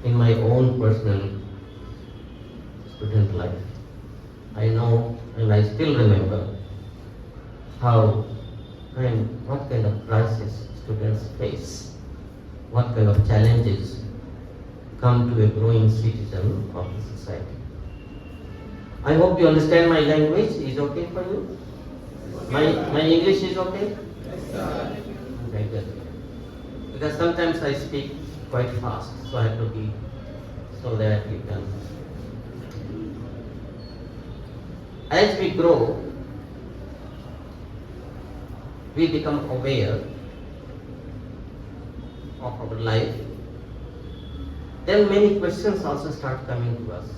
in my own personal student life. I know and I still remember how and what kind of crisis students face, what kind of challenges come to a growing citizen of the society. I hope you understand my language. Is okay for you? My English is okay? Okay, good. Because sometimes I speak quite fast, so I have to be so that you can. As we grow, we become aware of our life. Then many questions also start coming to us,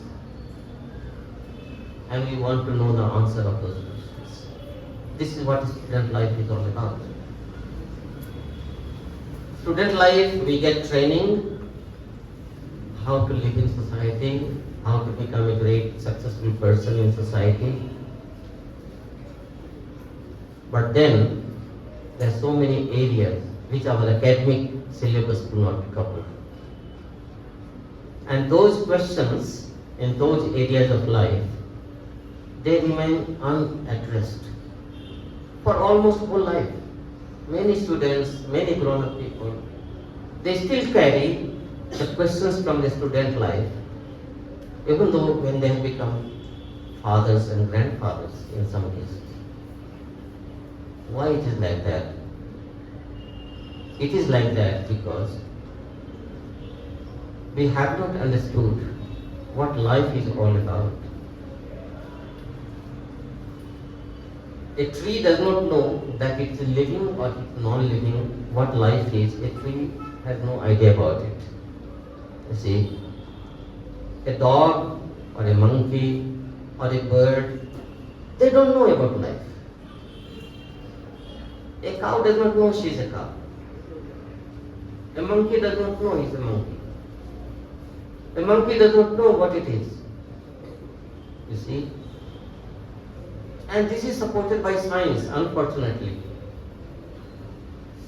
and we want to know the answer of those questions. This is what student life is all about. Student life, we get training, how to live in society, how to become a great successful person in society. But then, there are so many areas which our academic syllabus do not cover. And those questions in those areas of life, they remain unaddressed for almost whole life. Many students, many grown-up people, they still carry the questions from the student life, even though when they have become fathers and grandfathers in some cases. Why it is like that? It is like that because we have not understood what life is all about. A tree does not know that it's living or it's non-living, what life is. A tree has no idea about it. You see, a dog or a monkey or a bird, they don't know about life. A cow does not know she is a cow. A monkey does not know he is a monkey. A monkey does not know what it is. You see? And this is supported by science, unfortunately.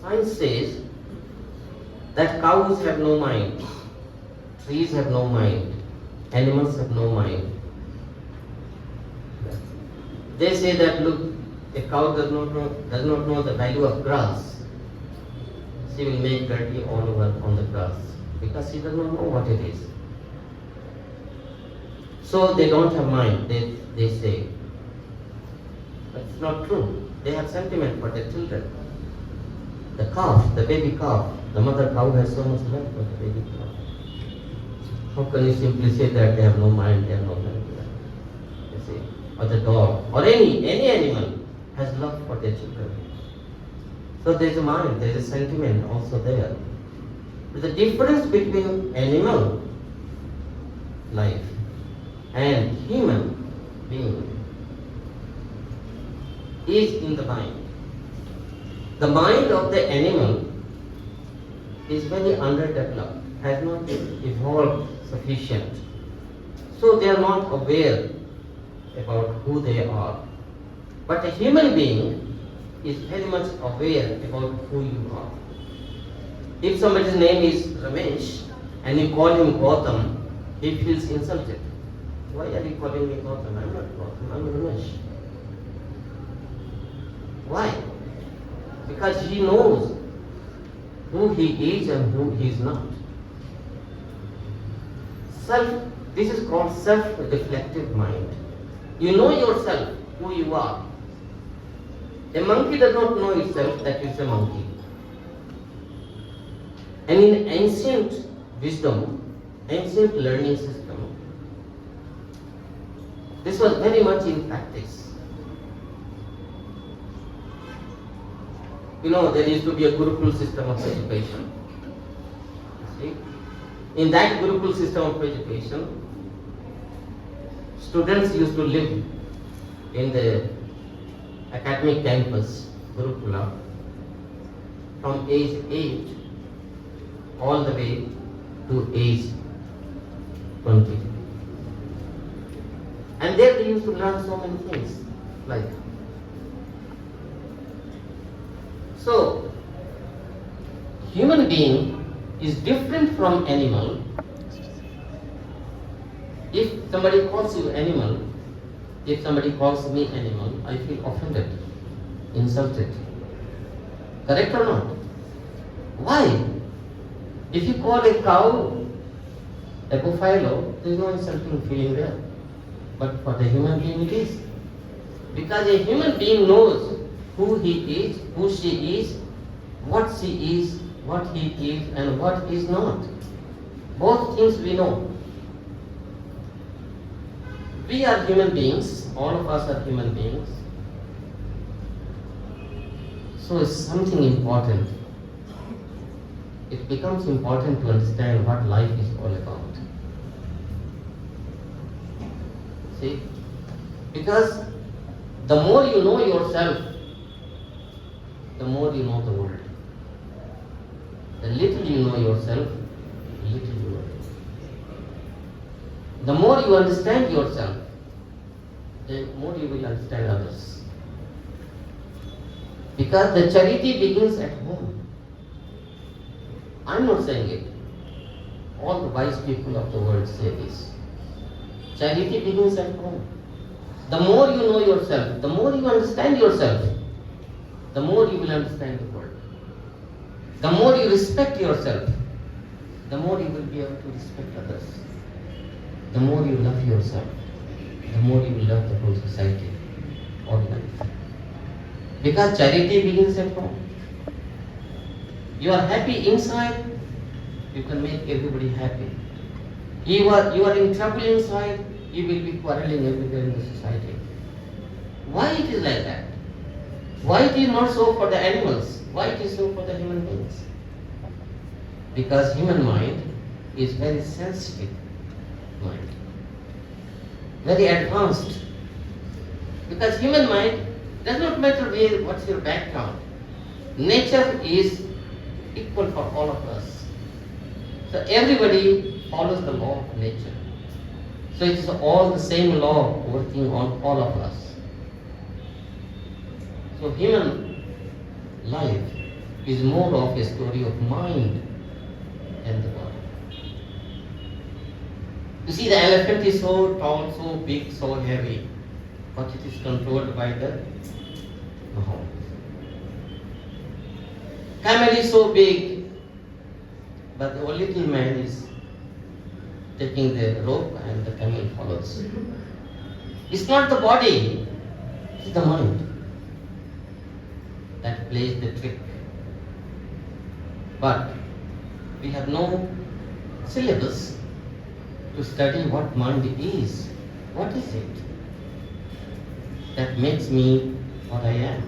Science says that cows have no mind, trees have no mind, animals have no mind. They say that, look, a cow does not know the value of grass. She will make dirty all over on the grass because she does not know what it is. So they don't have mind, they say. But it's not true. They have sentiment for their children. The calf, the baby calf, the mother cow has so much love for the baby calf. How can you simply say that they have no mind, they have no love? You see, or the dog, or any animal has love for their children. So there is a mind, there is a sentiment also there. But the difference between animal life and human being is in the mind. The mind of the animal is very underdeveloped, has not evolved sufficient. So they are not aware about who they are. But a human being is very much aware about who you are. If somebody's name is Ramesh and you call him Gautam, he feels insulted. Why are you calling me Gautam? I'm not Gautam, I'm Ramesh. Why? Because he knows who he is and who he is not. This is called self-reflective mind. You know yourself, who you are. A monkey does not know itself that it's a monkey. And in ancient wisdom, ancient learning system, this was very much in practice. You know, there used to be a Gurukul system of education. See? In that Gurukul system of education, students used to live in the academic campus, Gurukula, from age 8 all the way to age 20. And there they used to learn so many things, like. So, human being is different from animal If somebody calls you animal, if somebody calls me animal, I feel offended, insulted. Correct or not? Why? If you call a cow a buffalo, there is no insulting feeling there. But for the human being it is. Because a human being knows who he is, who she is, what she is, what he is, and what he is not. Both things we know. We are human beings, all of us are human beings. So it's something important. It becomes important to understand what life is all about. See? Because the more you know yourself, the more you know the world. The little you know yourself, the little you know. The more you understand yourself, the more you will understand others. Because the charity begins at home. I'm not saying it. All the wise people of the world say this. Charity begins at home. The more you know yourself, the more you understand yourself, the more you will understand the world. The more you respect yourself, the more you will be able to respect others. The more you love yourself, the more you will love the whole society, all life. Because charity begins at home. You are happy inside, you can make everybody happy. You are in trouble inside, you will be quarreling everywhere in the society. Why it is like that? Why it is not so for the animals? Why it is so for the human beings? Because human mind is very sensitive mind. Very advanced. Because human mind does not matter what's your background. Nature is equal for all of us. So everybody follows the law of nature. So it is all the same law working on all of us. So human life is more of a story of mind than the body. You see, the elephant is so tall, so big, so heavy, but it is controlled by the horn. Camel is so big, but the little man is taking the rope and the camel follows. It's not the body, it's the mind that plays the trick. But we have no syllabus to study what mind is. What is it that makes me what I am?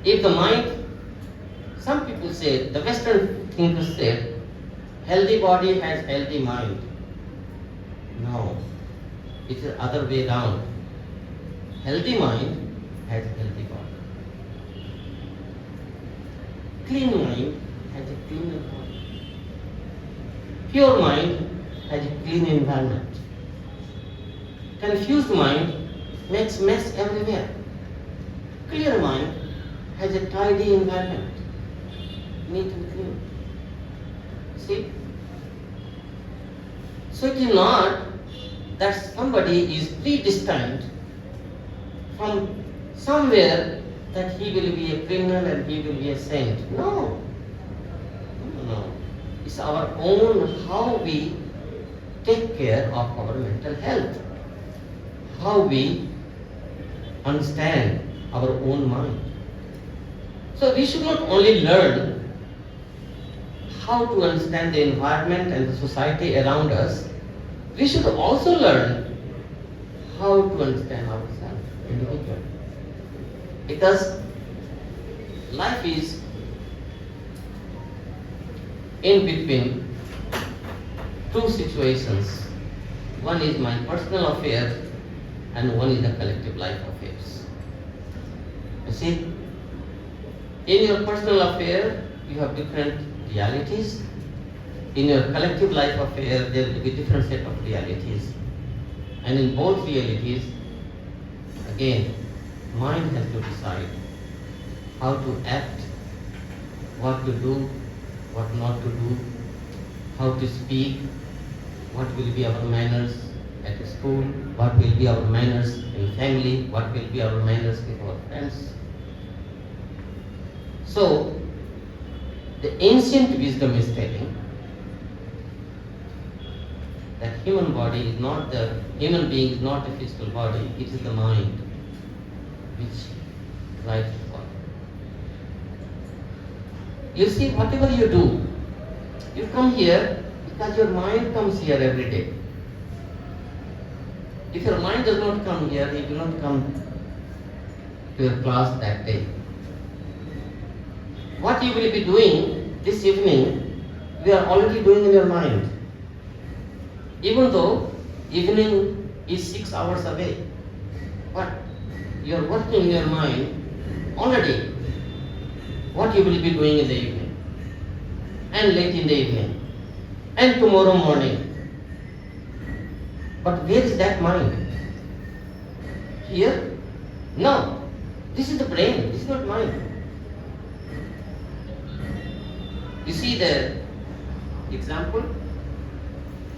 If the mind, some people say, the Western thinkers say, healthy body has healthy mind. No, it is other way round. Healthy mind has healthy body. Clean mind has a cleaner body. Pure mind has a clean environment. Confused mind makes mess everywhere. Clear mind has a tidy environment, neat and clean. See? So it is not that somebody is predestined from somewhere that he will be a criminal and he will be a saint. No. No. It's our own how we take care of our mental health. How we understand our own mind. So we should not only learn how to understand the environment and the society around us, we should also learn how to understand ourselves individually. Because life is in between two situations. One is my personal affair and one is the collective life affairs. You see, in your personal affair, you have different realities. In your collective life affair, there will be different set of realities. And in both realities, again, mind has to decide how to act, what to do, what not to do, how to speak, what will be our manners at school, what will be our manners in family, what will be our manners with our friends. So, the ancient wisdom is telling that human being is not the physical body, it is the mind which drives the body. You see, whatever you do, you come here because your mind comes here every day. If your mind does not come here, you will not come to your class that day. What you will be doing this evening, you are already doing in your mind. Even though evening is 6 hours away, but you are working in your mind already what you will be doing in the evening, and late in the evening, and tomorrow morning. But where is that mind? Here? No. This is the brain, this is not mind. You see the example?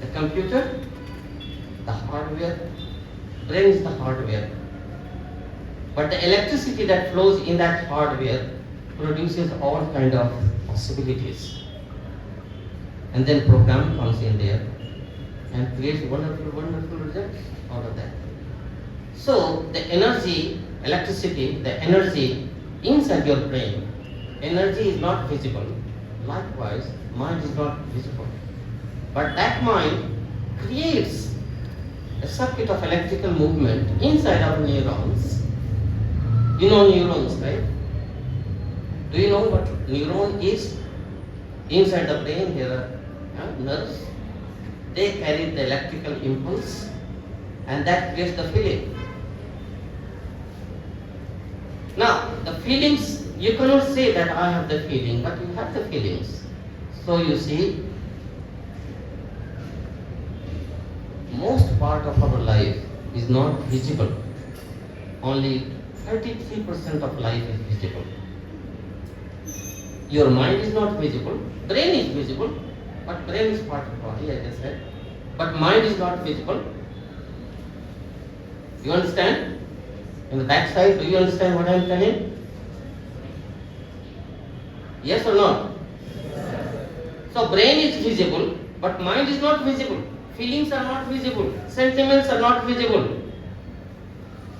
The computer, the hardware, brain is the hardware. But the electricity that flows in that hardware produces all kind of possibilities. And then program comes in there and creates wonderful, wonderful results out of that. So the energy, electricity, the energy inside your brain, energy is not visible. Likewise, mind is not visible. But that mind creates a circuit of electrical movement inside our neurons. You know neurons, right? Do you know what neuron is? Inside the brain, there are nerves. They carry the electrical impulse, and that creates the feeling. Now, the feelings, you cannot say that I have the feeling, but you have the feelings. So you see, most part of our life is not visible. Only 33% of life is visible. Your mind is not visible, brain is visible, but brain is part of the body, as I said. But mind is not visible. You understand? In the back side, do you understand what I am telling? Yes or not? So brain is visible, but mind is not visible. Feelings are not visible. Sentiments are not visible.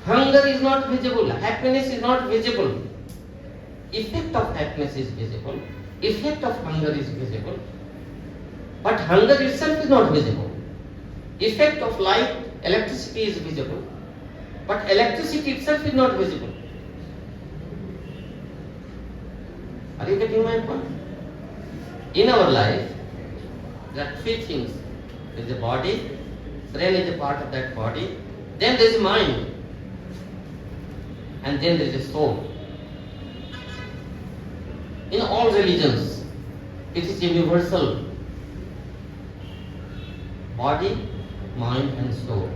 Hunger is not visible. Happiness is not visible. Effect of happiness is visible. Effect of hunger is visible. But hunger itself is not visible. Effect of light, electricity is visible. But electricity itself is not visible. Are you getting my point? In our life, there are three things. There is a body, brain is a part of that body, then there is mind, and then there is a soul. In all religions, it is universal. Body, mind and soul.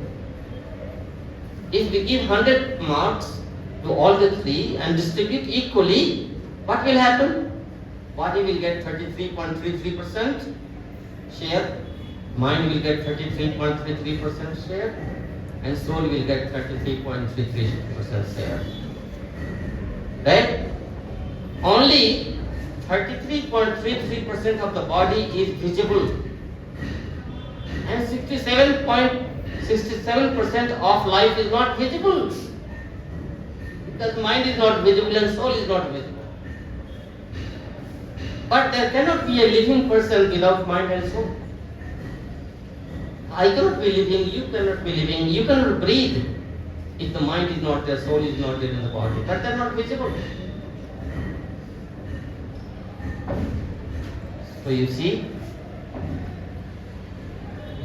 If we give 100 marks to all the three and distribute equally, what will happen? Body will get 33.33% share, mind will get 33.33% share, and soul will get 33.33% share. Right? Only 33.33% of the body is visible, and 67.67% of life is not visible, because mind is not visible and soul is not visible. But there cannot be a living person without mind and soul. I cannot be living, you cannot be living, you cannot breathe if the mind is not there, soul is not there in the body, but they are not visible. So you see,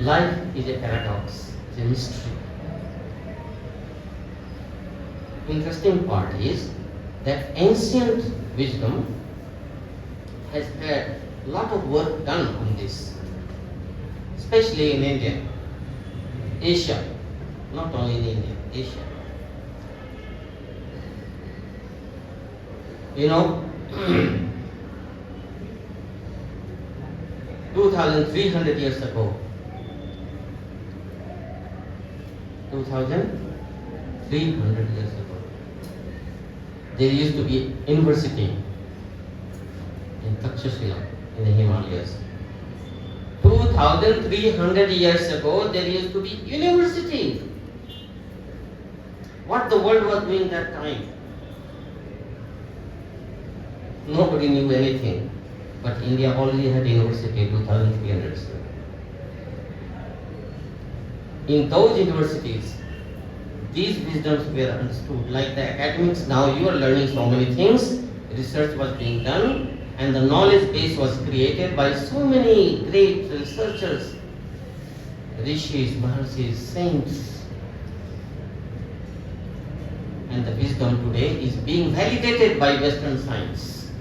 life is a paradox, it's a mystery. Interesting part is that ancient wisdom has had a lot of work done on this, especially in India, Asia, not only in India, Asia. You know, 2,300 years ago, 2,300 years ago. There used to be university in Takshashila in the Himalayas. 2,300 years ago, there used to be university. What the world was doing that time? Nobody knew anything. But India already had university 2,300 years ago. In those universities, these wisdoms were understood. Like the academics, now you are learning so many things. Research was being done, and the knowledge base was created by so many great researchers, rishis, maharshis, saints. And the wisdom today is being validated by Western science.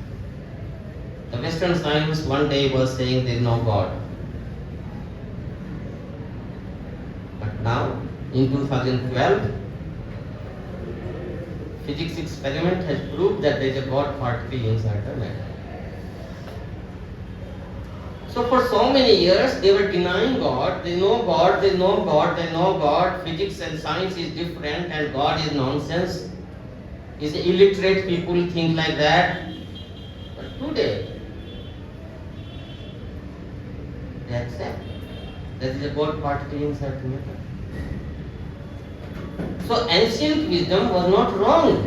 The Western science one day was saying there is no God. But now, in 2012, physics experiment has proved that there is a God particle inside the matter. So for so many years, they were denying God. They know God, they know God, they know God. Physics and science is different and God is nonsense. Is illiterate people think like that. But today, they accept there is a God particle inside the matter. So ancient wisdom was not wrong.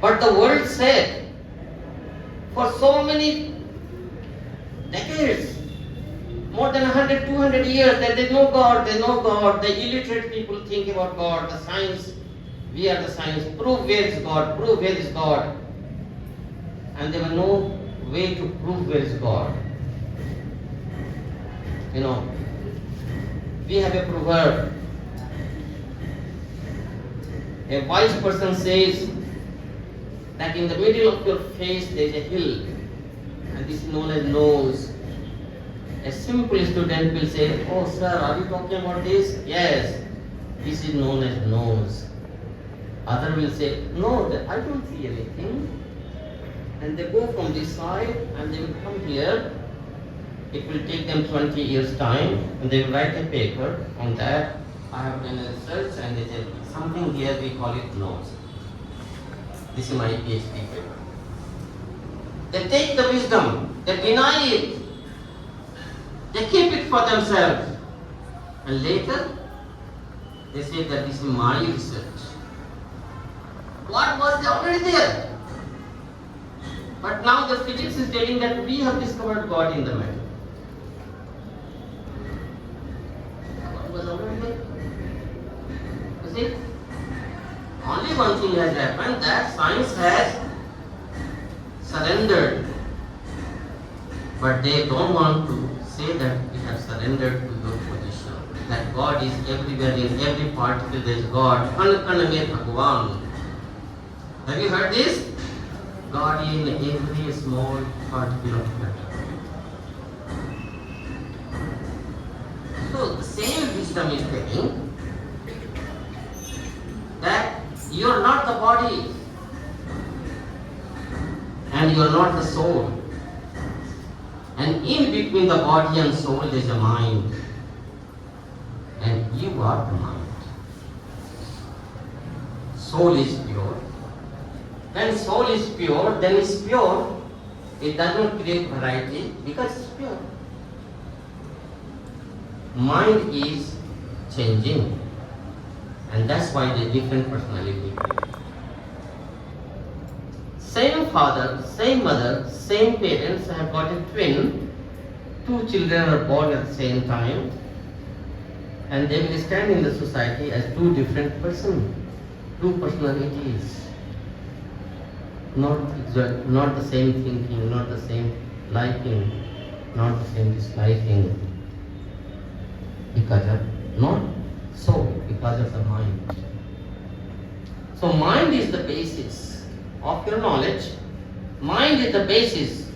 But the world said, for so many decades, more than 100, 200 years, that they know God, they know God. The illiterate people think about God, the science, we are the science, prove where is God, prove where is God. And there was no way to prove where is God. You know, we have a proverb. A wise person says that in the middle of your face there is a hill, and this is known as nose. A simple student will say, "Oh sir, are you talking about this?" "Yes, this is known as nose." Other will say, "No, I don't see anything." And they go from this side and they will come here. It will take them 20 years time, and they will write a paper on that. I have done a research, and they say something here we call it nose. This is my PhD paper. They take the wisdom, they deny it, they keep it for themselves, and later they say that this is my research. What was already there? But now the physics is telling that we have discovered God in the matter. What was already there? You see? Only one thing has happened, that science has surrendered. But they don't want to say that we have surrendered to your position. That God is everywhere, in every particle there is God. Kan kan mein Bhagwan. Have you heard this? God in every small particle of matter. So the same wisdom is telling that you are not the body and you are not the soul. And in between the body and soul there is a mind. And you are the mind. Soul is pure. When soul is pure, then it's pure. It doesn't create variety because it's pure. Mind is changing. And that's why the different personality. Same father, same mother, same parents have got a twin. Two children are born at the same time. And they will stand in the society as two different persons, two personalities. Not the same thinking, not the same liking, not the same disliking. Because of not so, because of the mind. So mind is the basis of your knowledge. Mind is the basis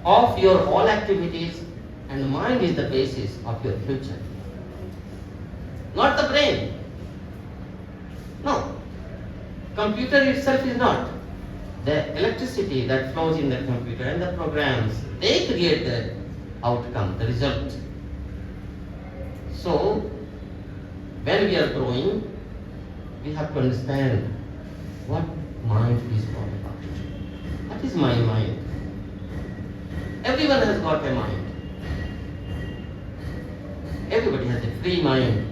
of your all activities, and mind is the basis of your future. Not the brain. No. Computer itself is not. The electricity that flows in the computer and the programs, they create the outcome, the result. So, when we are growing, we have to understand what mind is all about. What is my mind? Everyone has got a mind. Everybody has a free mind.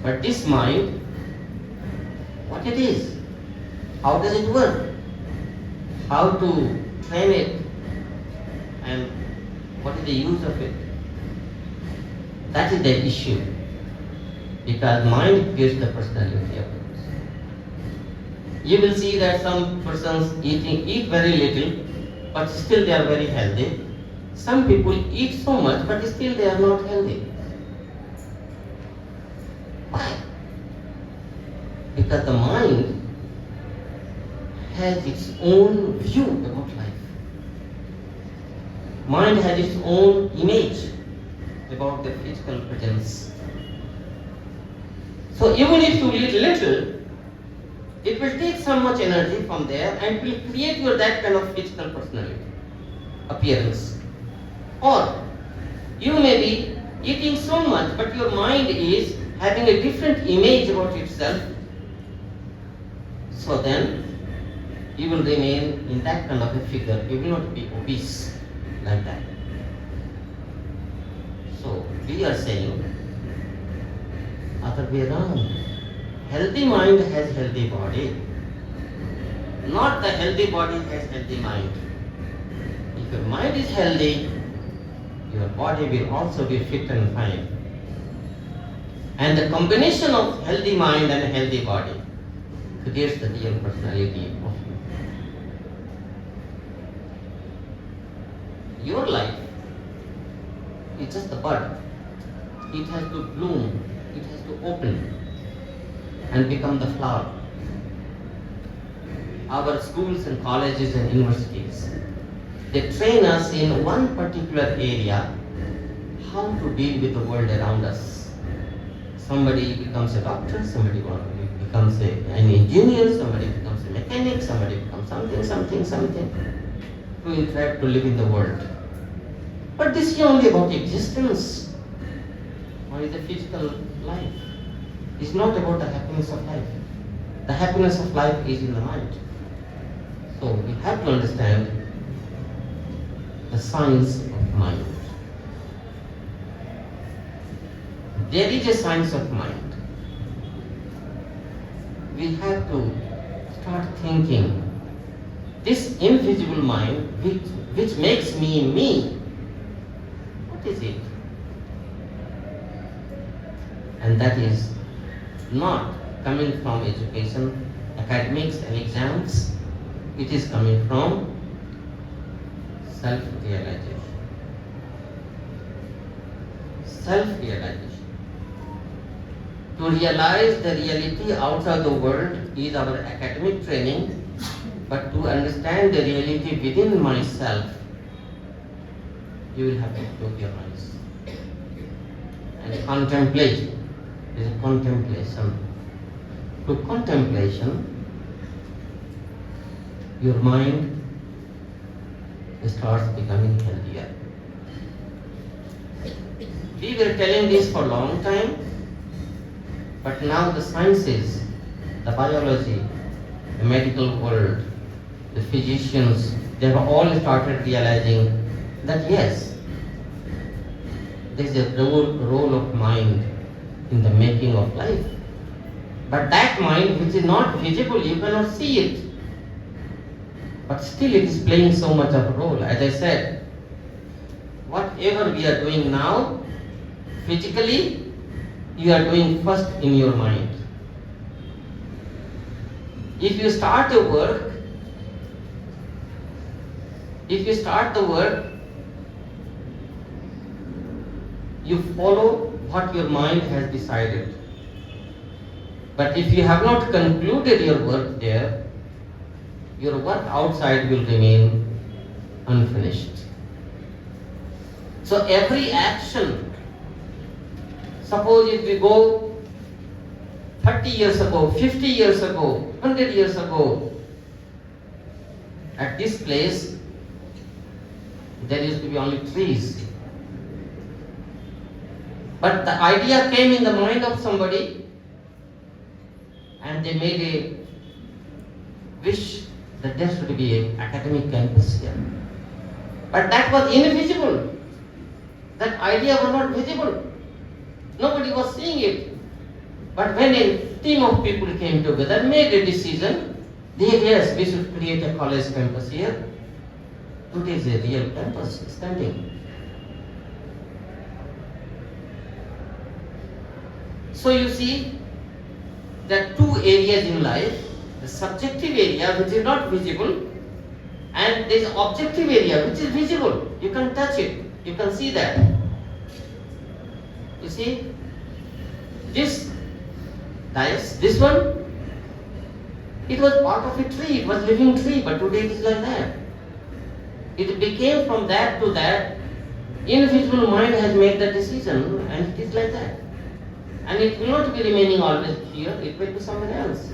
But this mind, what it is? How does it work? How to train it? And what is the use of it? That is the issue. Because mind gives the personality of it. You will see that some persons eat very little, but still they are very healthy. Some people eat so much, but still they are not healthy. Why? Because the mind has its own view about life. Mind has its own image about the physical presence. So even if you eat little, it will take so much energy from there and will create your that kind of physical personality, appearance. Or you may be eating so much, but your mind is having a different image about itself. So then you will remain in that kind of a figure. You will not be obese like that. So we are saying other way around. Healthy mind has healthy body. Not the healthy body has healthy mind. If your mind is healthy, your body will also be fit and fine. And the combination of healthy mind and healthy body creates the real personality of you. Your life is just a bud. It has to bloom, it has to open and become the flower. Our schools and colleges and universities, they train us in one particular area how to deal with the world around us. Somebody becomes a doctor, somebody becomes an engineer, somebody becomes a mechanic, somebody becomes something to interact, to live in the world. But this is only about existence. Only the physical life. It's not about the happiness of life. The happiness of life is in the mind. So we have to understand the science of mind. There is a science of mind. We have to start thinking, this invisible mind which makes me, what is it? And that is not coming from education, academics and exams. It is coming from self-realization. Self-realization. To realize the reality outside the world is our academic training, but to understand the reality within myself, you will have to close your eyes and contemplate. There is a contemplation. To contemplation, your mind starts becoming healthier. We were telling this for a long time, but now the sciences, the biology, the medical world, the physicians, they have all started realizing that yes, there is a role of mind in the making of life. But that mind which is not visible, you cannot see it. But still it is playing so much of a role. As I said, whatever we are doing now, physically, you are doing first in your mind. If you start the work, you follow what your mind has decided. But if you have not concluded your work there, your work outside will remain unfinished. So every action, suppose if we go 30 years ago, 50 years ago, 100 years ago, at this place, there used to be only trees. But the idea came in the mind of somebody and they made a wish that there should be an academic campus here. But that was invisible. That idea was not visible. Nobody was seeing it. But when a team of people came together, made a decision, yes, we should create a college campus here. Today is a real campus standing. So you see, there are two areas in life, the subjective area which is not visible, and there is objective area which is visible. You can touch it, you can see that. You see, this one, it was part of a tree, it was a living tree, but today it is like that. It became from that to that. Invisible mind has made the decision and it is like that. And it will not be remaining always here, it will be somewhere else.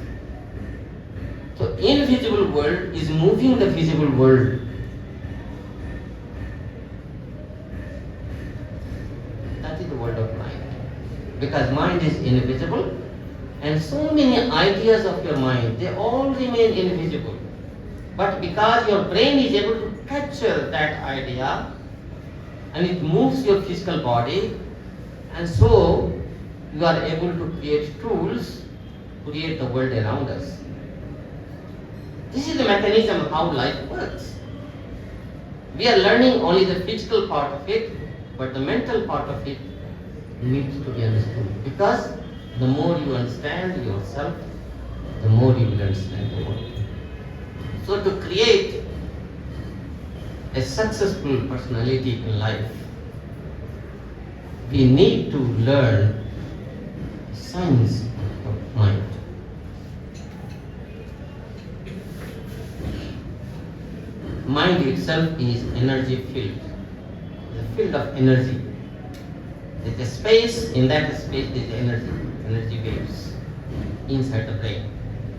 So invisible world is moving the visible world. That is the world of mind. Because mind is invisible and so many ideas of your mind, they all remain invisible. But because your brain is able to capture that idea and it moves your physical body, and so you are able to create tools to create the world around us. This is the mechanism how life works. We are learning only the physical part of it, but the mental part of it needs to be understood. Because the more you understand yourself, the more you will understand the world. So to create a successful personality in life, we need to learn science of mind. Mind itself is energy field. It's a field of energy. There's a space, in that space there is energy waves inside the brain.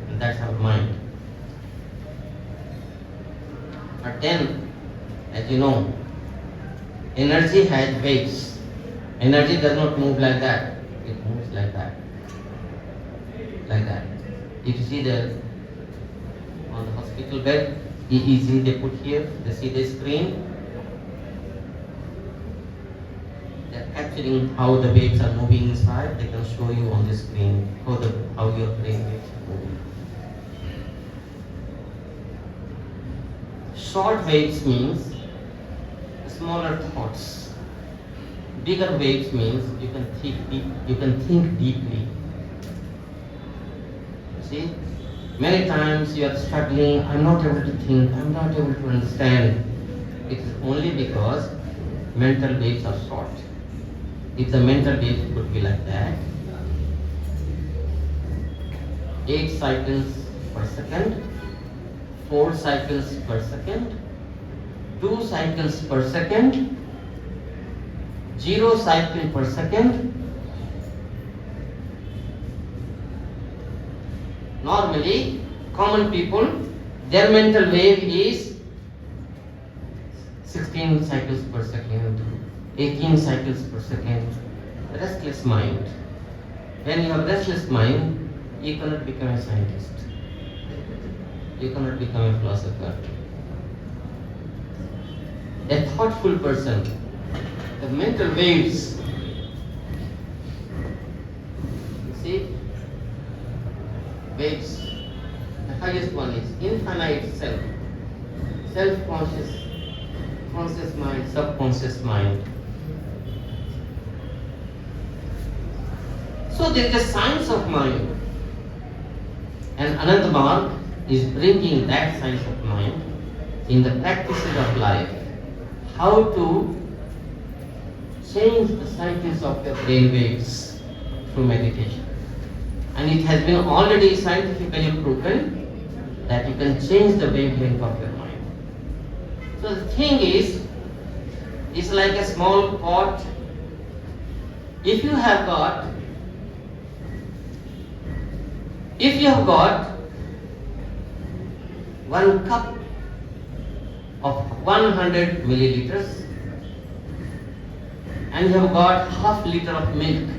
And that's our mind. But then, as you know, energy has waves. Energy does not move like that. It moves like that. Like that. If you see on the hospital bed, EEG they put here, they see the screen. They are capturing how the waves are moving inside. They can show you on the screen how your brain waves are moving. Short waves means smaller thoughts. Bigger waves means you can think deeply. See, many times you are struggling, I'm not able to think, I'm not able to understand. It is only because mental waves are short. If the mental waves could be like that, 8 cycles per second, 4 cycles per second, 2 cycles per second, 0 cycle per second. Normally, common people, their mental wave is 16 cycles per second, 18 cycles per second. Restless mind. When you have restless mind, you cannot become a scientist. You cannot become a philosopher. A thoughtful person, the mental waves, you see, waves, the highest one is infinite self, self-conscious, conscious mind, subconscious mind. So there is a science of mind, and another mark is bringing that science of mind in the practices of life. How to change the cycles of your brain waves through meditation. And it has been already scientifically proven that you can change the wavelength of your mind. So the thing is, it's like a small pot. If you have got 1 cup of 100 milliliters, and you have got half liter of milk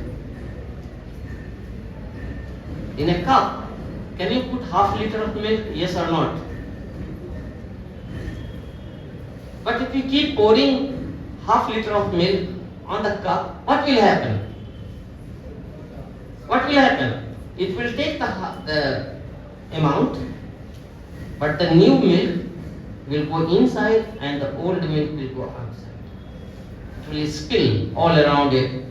in a cup. Can you put half liter of milk? Yes or not? But if you keep pouring half liter of milk on the cup, what will happen? What will happen? It will take the amount, but the new milk will go inside and the old milk will go outside. It will spill all around it.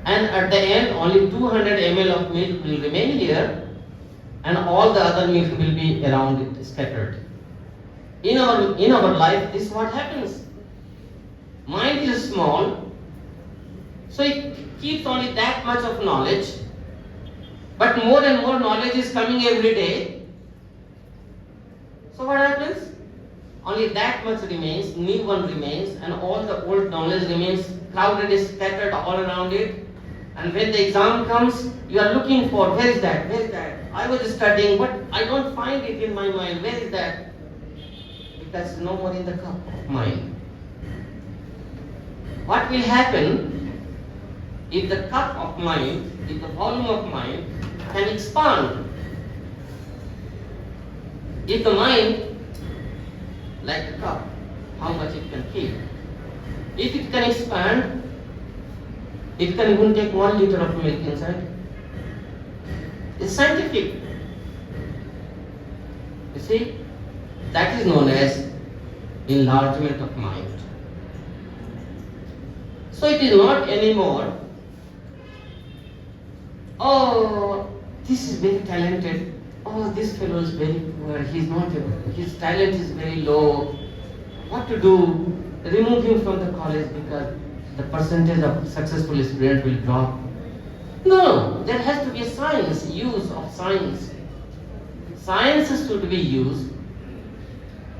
And at the end, only 200 ml of milk will remain here, and all the other milk will be around it scattered. In our life, this is what happens. Mind is small, so it keeps only that much of knowledge, but more and more knowledge is coming every day. So what happens? Only that much remains, new one remains, and all the old knowledge remains crowded, scattered all around it. And when the exam comes, you are looking for, where is that? Where is that? I was studying, but I don't find it in my mind. Where is that? Because no more in the cup of mind. What will happen if the cup of mind, if the volume of mind can expand? If the mind, like a cup, how much it can keep? If it can expand, it can even take 1 liter of milk inside. It's scientific. You see, that is known as enlargement of mind. So it is not anymore, oh, this is very talented, oh, this fellow is very poor, his talent is very low. What to do? Remove him from the college because the percentage of successful students will drop. No, there has to be a science, use of science. Science should be used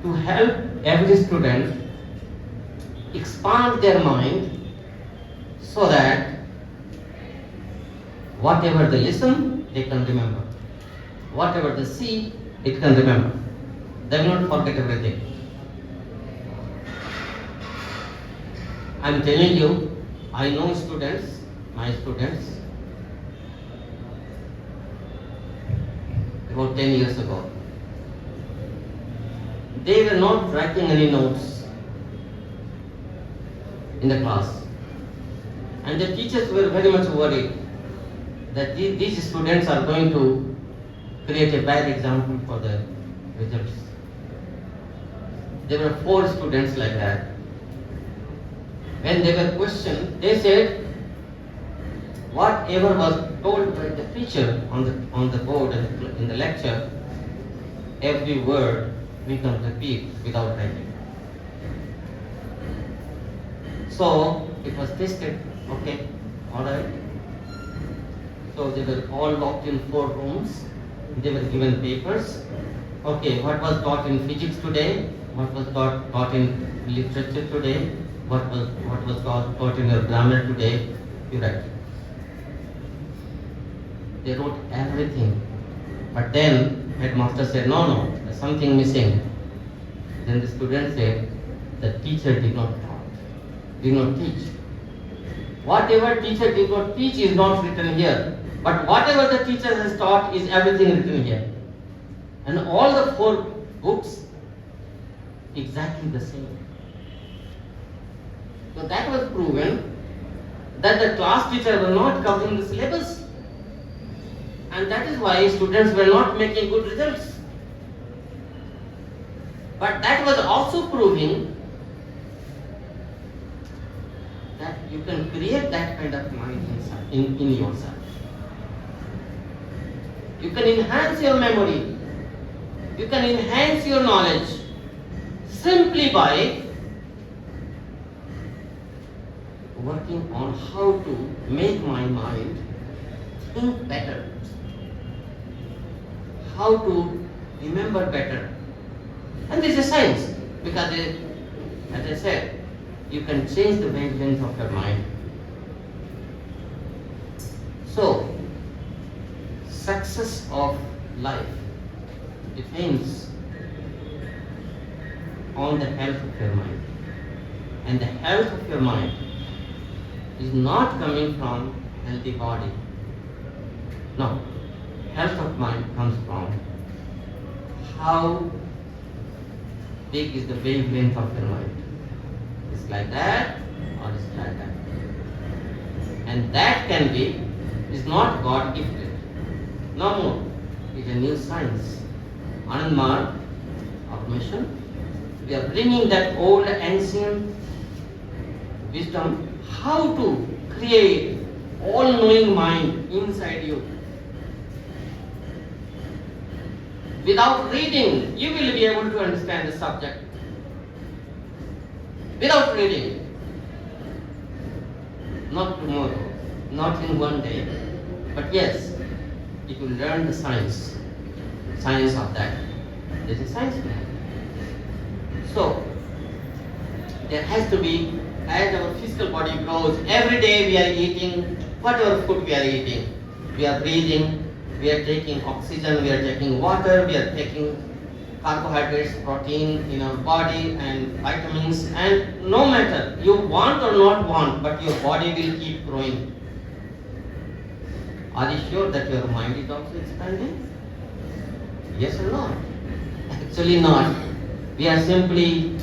to help every student expand their mind so that whatever they listen, they can remember. Whatever they see, it can remember. They will not forget everything. I am telling you, I know students, my students, about 10 years ago. They were not writing any notes in the class. And the teachers were very much worried that these students are going to create a bad example for the results. There were 4 students like that. When they were questioned, they said, whatever was told by the teacher on the board and in the lecture, every word we can repeat without writing. So it was tested. Okay, all right. So they were all locked in 4 rooms. They were given papers. Okay, what was taught in physics today? What was taught in literature today? What was taught in your grammar today? You write. They wrote everything. But then headmaster said, no, there's something missing. Then the student said, the teacher did not teach. Whatever teacher did not teach is not written here. But whatever the teacher has taught is everything written here. And all the 4 books, exactly the same. So that was proven that the class teacher was not covering the syllabus. And that is why students were not making good results. But that was also proving that you can create that kind of mind inside, in yourself. You can enhance your memory. You can enhance your knowledge simply by working on how to make my mind think better, how to remember better. And this is science, because as I said, you can change the wavelength of your mind. So, success of life depends on the health of your mind. And the health of your mind is not coming from healthy body. No. Health of mind comes from how big is the wavelength of your mind. It's like that or it's like that. And that can be, is not God gifted. No more. It's a new science. Anandmar of mission. We are bringing that old ancient wisdom, how to create all-knowing mind inside you. Without reading, you will be able to understand the subject. Without reading. Not tomorrow, not in one day, but yes, if you learn the science of that. There's a science behind it. So, there has to be, as our physical body grows, every day we are eating whatever food we are eating. We are breathing, we are taking oxygen, we are taking water, we are taking carbohydrates, protein in our body and vitamins, and no matter you want or not want, but your body will keep growing. Are you sure that your mind is also expanding? Yes or no? Actually not. We are simply,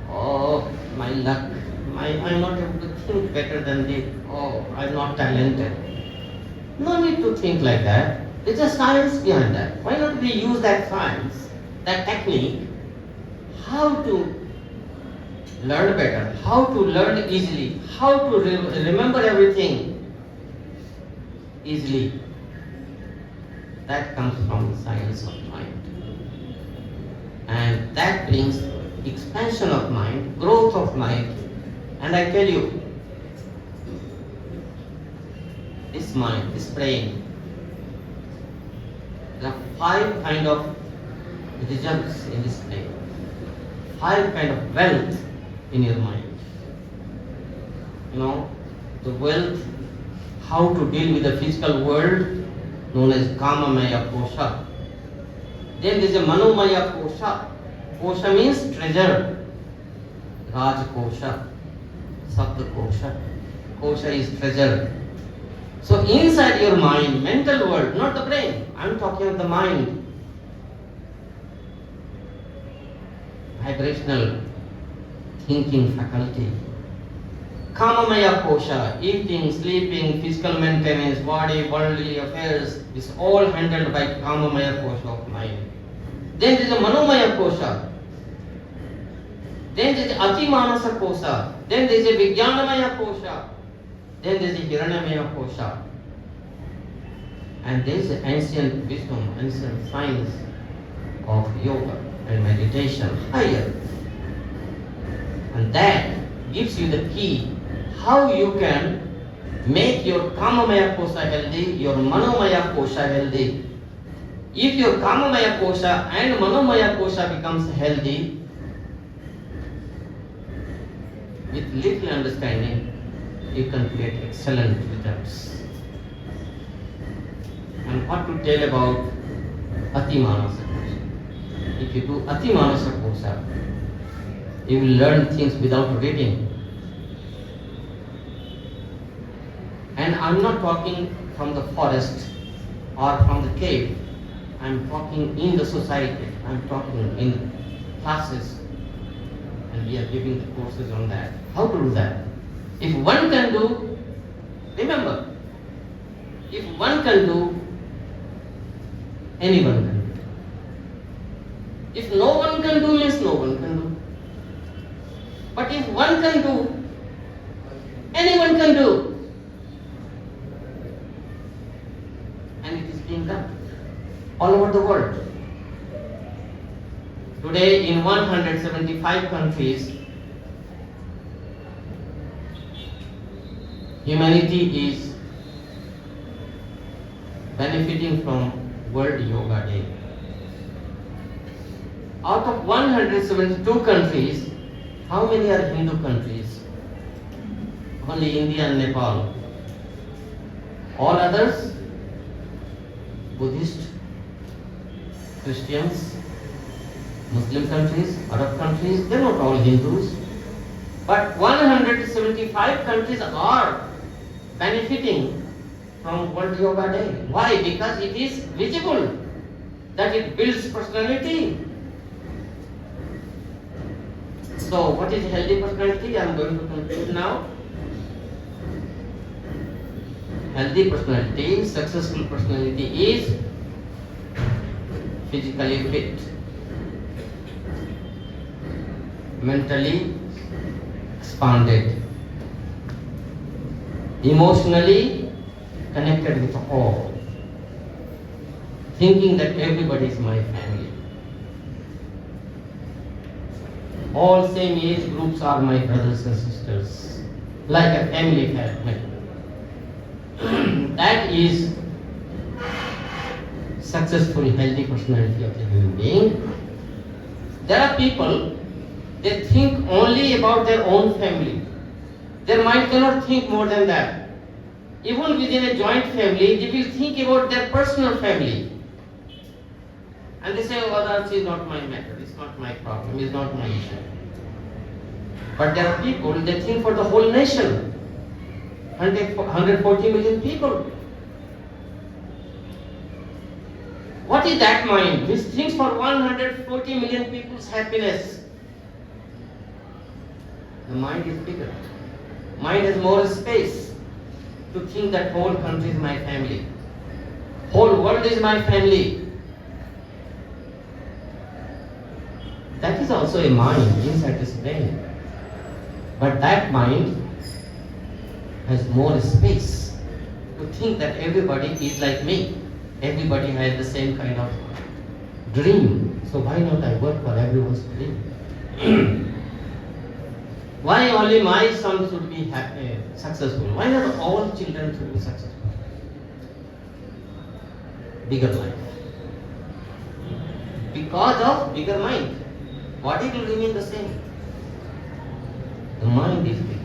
oh, my luck, I'm not able to think better than this, oh, I'm not talented. No need to think like that. There's a science behind that. Why not we use that science, that technique, how to learn better, how to learn easily, how to remember everything easily. That comes from the science of mind. And that brings expansion of mind, growth of mind. And I tell you, this mind, this brain, there are 5 kind of results in this brain. 5 kind of wealth in your mind. You know, the wealth, how to deal with the physical world, known as Kamamaya Kosha. Then there is a Manomaya Kosha. Kosha means treasure. Raj Kosha. Sabda Kosha. Kosha is treasure. So inside your mind, mental world, not the brain, I'm talking of the mind. Vibrational thinking faculty. Kamamaya Kosha, eating, sleeping, physical maintenance, body, worldly affairs, is all handled by Kamamaya Kosha of mind. Then there is a Manomaya Kosha. Then there is Ati Manasa Kosha. Then there is a Vijnanamaya Kosha. Then there is a Hiranyamaya Kosha. And there is ancient wisdom, ancient science of yoga and meditation higher. And that gives you the key how you can make your Kamamaya Kosha healthy, your Manomaya Kosha healthy. If your Kamamaya Kosha and Manomaya Kosha becomes healthy, with little understanding, you can create excellent results. And what to tell about Ati Manasa Kosha? If you do Ati Manasa Kosha, you will learn things without reading. And I'm not talking from the forest or from the cave. I'm talking in the society. I'm talking in classes. And we are giving the courses on that. How to do that? If one can do, remember, if one can do, anyone can do. If no one can do, means no one can do. But if one can do, anyone can do. And it is being done all over the world. Today in 175 countries, humanity is benefiting from World Yoga Day. Out of 172 countries, how many are Hindu countries? Only India and Nepal. All others, Buddhist, Christians, Muslim countries, Arab countries, they are not all Hindus. But 175 countries are benefiting from World Yoga Day. Why? Because it is visible that it builds personality. So, what is healthy personality? I am going to conclude now. Healthy personality, successful personality is physically fit, mentally expanded, emotionally connected with all, thinking that everybody is my family. All same age groups are my brothers and sisters, like a family family. That is successful, healthy personality of the human being. There are people, they think only about their own family. Their mind cannot think more than that. Even within a joint family, they will think about their personal family. And they say, oh, others is not my matter, it's not my problem, it's not my issue. But there are people, they think for the whole nation. 140 million people. What is that mind which thinks for 140 million people's happiness? The mind is bigger. Mind has more space to think that whole country is my family. Whole world is my family. That is also a mind inside this brain. But that mind has more space to think that everybody is like me. Everybody has the same kind of dream. So why not I work for everyone's dream? Why only my son should be happy, successful? Why not all children should be successful? Bigger life. Because of bigger mind. Body will remain the same. The mind is bigger.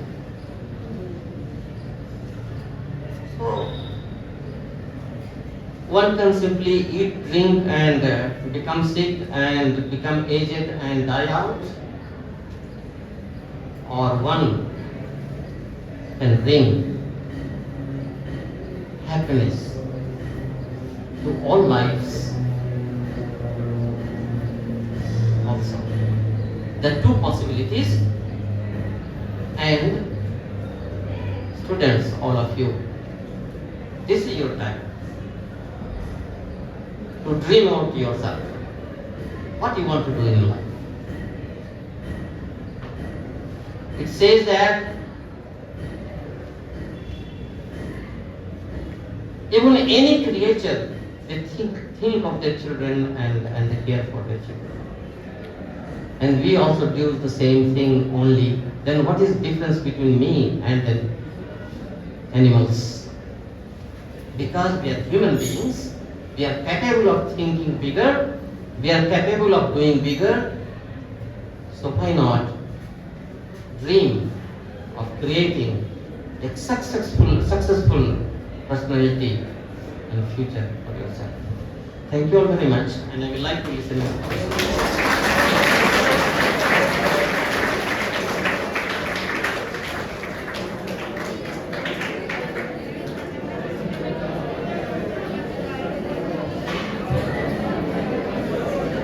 So, one can simply eat, drink and become sick and become aged and die out. Or one can bring happiness to all lives also. There are two possibilities, and students, all of you, this is your time to dream out yourself what you want to do in life. It says that even any creature, they think of their children and they care for their children. And we also do the same thing only. Then what is the difference between me and the animals? Because we are human beings, we are capable of thinking bigger, we are capable of doing bigger. So why not dream of creating a successful personality and future for yourself? Thank you all very much, and I would like to listen to questions.